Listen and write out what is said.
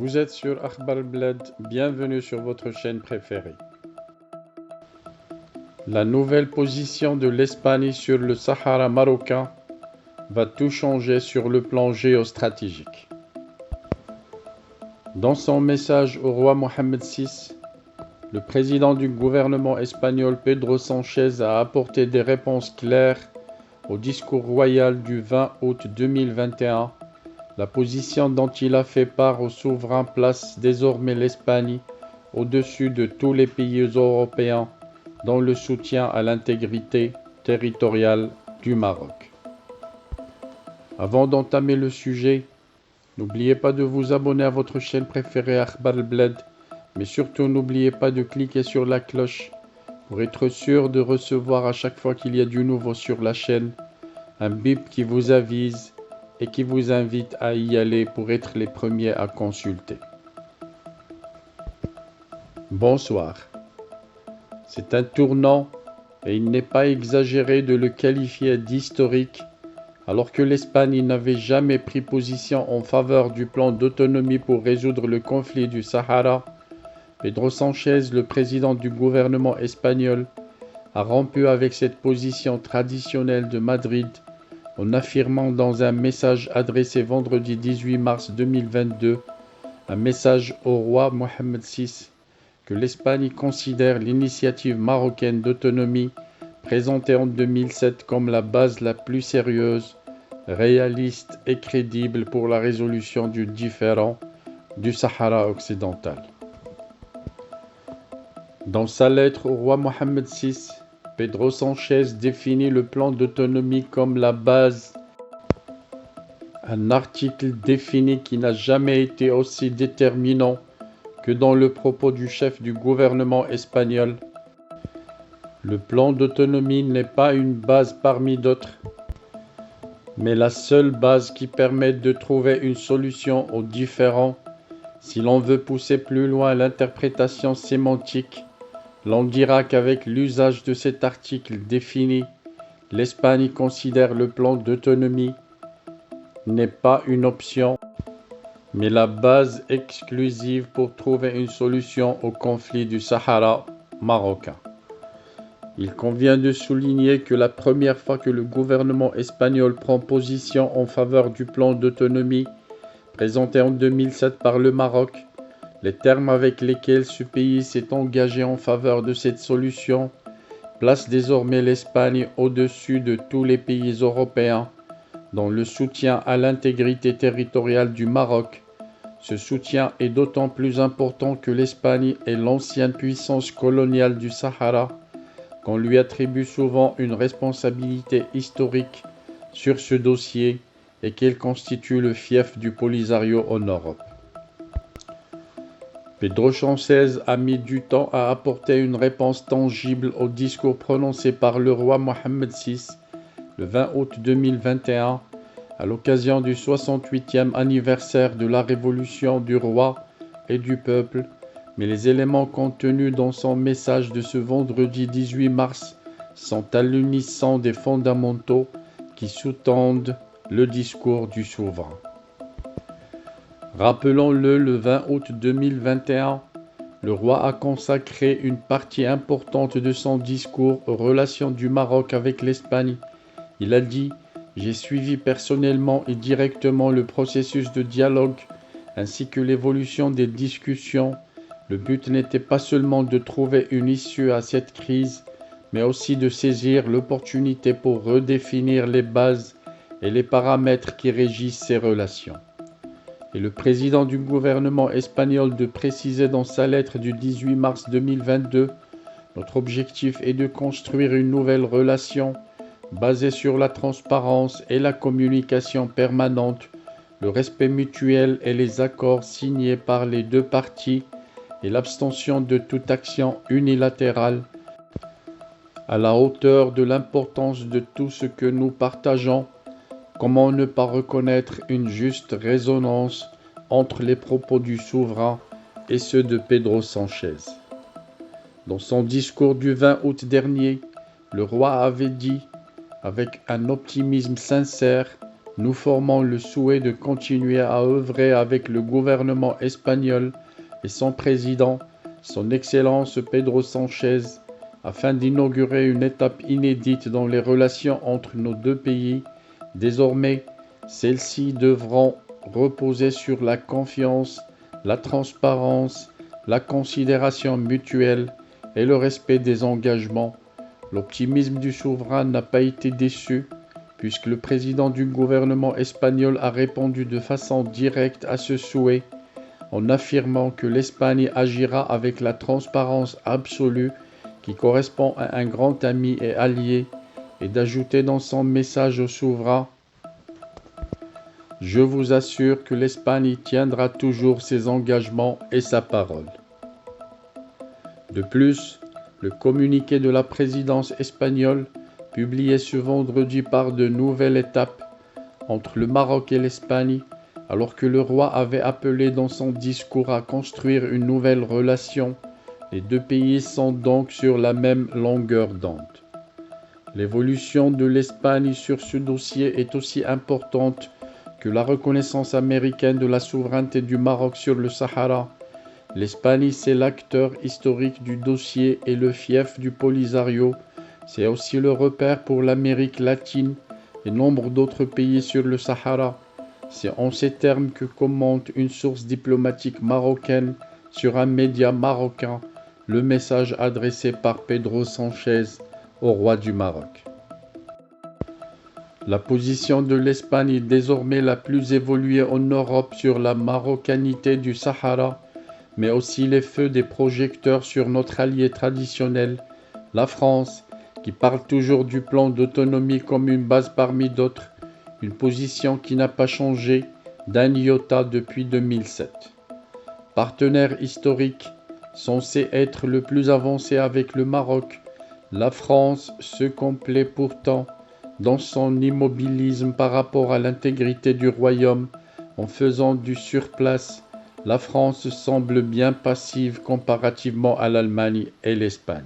Vous êtes sur Akhbar Bled, bienvenue sur votre chaîne préférée. La nouvelle position de l'Espagne sur le Sahara marocain va tout changer sur le plan géostratégique. Dans son message au roi Mohamed VI, le président du gouvernement espagnol Pedro Sánchez a apporté des réponses claires au discours royal du 20 août 2021. La position dont il a fait part au souverain place désormais l'Espagne au-dessus de tous les pays européens dans le soutien à l'intégrité territoriale du Maroc. Avant d'entamer le sujet, n'oubliez pas de vous abonner à votre chaîne préférée Akhbar Bled, mais surtout n'oubliez pas de cliquer sur la cloche pour être sûr de recevoir à chaque fois qu'il y a du nouveau sur la chaîne un bip qui vous avise et qui vous invite à y aller pour être les premiers à consulter. Bonsoir. C'est un tournant et il n'est pas exagéré de le qualifier d'historique alors que l'Espagne n'avait jamais pris position en faveur du plan d'autonomie pour résoudre le conflit du Sahara. Pedro Sánchez, le président du gouvernement espagnol, a rompu avec cette position traditionnelle de Madrid en affirmant dans un message adressé vendredi 18 mars 2022, un message au roi Mohamed VI, que l'Espagne considère l'initiative marocaine d'autonomie présentée en 2007 comme la base la plus sérieuse, réaliste et crédible pour la résolution du différend du Sahara occidental. Dans sa lettre au roi Mohamed VI, Pedro Sánchez définit le plan d'autonomie comme la base, un article défini qui n'a jamais été aussi déterminant que dans le propos du chef du gouvernement espagnol. Le plan d'autonomie n'est pas une base parmi d'autres, mais la seule base qui permet de trouver une solution aux différends. Si l'on veut pousser plus loin l'interprétation sémantique, l'on dira qu'avec l'usage de cet article défini, l'Espagne considère le plan d'autonomie n'est pas une option, mais la base exclusive pour trouver une solution au conflit du Sahara marocain. Il convient de souligner que la première fois que le gouvernement espagnol prend position en faveur du plan d'autonomie présenté en 2007 par le Maroc, les termes avec lesquels ce pays s'est engagé en faveur de cette solution placent désormais l'Espagne au-dessus de tous les pays européens dans le soutien à l'intégrité territoriale du Maroc. Ce soutien est d'autant plus important que l'Espagne est l'ancienne puissance coloniale du Sahara, qu'on lui attribue souvent une responsabilité historique sur ce dossier et qu'elle constitue le fief du Polisario en Europe. Pedro Sánchez a mis du temps à apporter une réponse tangible au discours prononcé par le roi Mohamed VI le 20 août 2021 à l'occasion du 68e anniversaire de la révolution du roi et du peuple, mais les éléments contenus dans son message de ce vendredi 18 mars sont à l'unisson des fondamentaux qui sous-tendent le discours du souverain. Rappelons-le, le 20 août 2021, le roi a consacré une partie importante de son discours aux relations du Maroc avec l'Espagne. Il a dit « J'ai suivi personnellement et directement le processus de dialogue ainsi que l'évolution des discussions. Le but n'était pas seulement de trouver une issue à cette crise, mais aussi de saisir l'opportunité pour redéfinir les bases et les paramètres qui régissent ces relations. » Et le président du gouvernement espagnol de préciser dans sa lettre du 18 mars 2022 « Notre objectif est de construire une nouvelle relation basée sur la transparence et la communication permanente, le respect mutuel et les accords signés par les deux parties et l'abstention de toute action unilatérale à la hauteur de l'importance de tout ce que nous partageons. Comment ne pas reconnaître une juste résonance entre les propos du souverain et ceux de Pedro Sánchez? Dans son discours du 20 août dernier, le roi avait dit, avec un optimisme sincère, nous formons le souhait de continuer à œuvrer avec le gouvernement espagnol et son président, son Excellence Pedro Sánchez, afin d'inaugurer une étape inédite dans les relations entre nos deux pays. Désormais, celles-ci devront reposer sur la confiance, la transparence, la considération mutuelle et le respect des engagements. L'optimisme du souverain n'a pas été déçu, puisque le président du gouvernement espagnol a répondu de façon directe à ce souhait, en affirmant que l'Espagne agira avec la transparence absolue qui correspond à un grand ami et allié, et d'ajouter dans son message au souverain: « Je vous assure que l'Espagne tiendra toujours ses engagements et sa parole. » De plus, le communiqué de la présidence espagnole, publié ce vendredi, parle de nouvelles étapes entre le Maroc et l'Espagne, alors que le roi avait appelé dans son discours à construire une nouvelle relation. Les deux pays sont donc sur la même longueur d'onde. L'évolution de l'Espagne sur ce dossier est aussi importante que la reconnaissance américaine de la souveraineté du Maroc sur le Sahara. L'Espagne, c'est l'acteur historique du dossier et le fief du Polisario. C'est aussi le repère pour l'Amérique latine et nombre d'autres pays sur le Sahara. C'est en ces termes que commente une source diplomatique marocaine sur un média marocain le message adressé par Pedro Sánchez au roi du Maroc. La position de l'Espagne est désormais la plus évoluée en Europe sur la marocanité du Sahara, mais aussi les feux des projecteurs sur notre allié traditionnel, la France, qui parle toujours du plan d'autonomie comme une base parmi d'autres, une position qui n'a pas changé d'un iota depuis 2007. Partenaire historique, censé être le plus avancé avec le Maroc, la France se complaît pourtant dans son immobilisme par rapport à l'intégrité du royaume en faisant du surplace. La France semble bien passive comparativement à l'Allemagne et l'Espagne.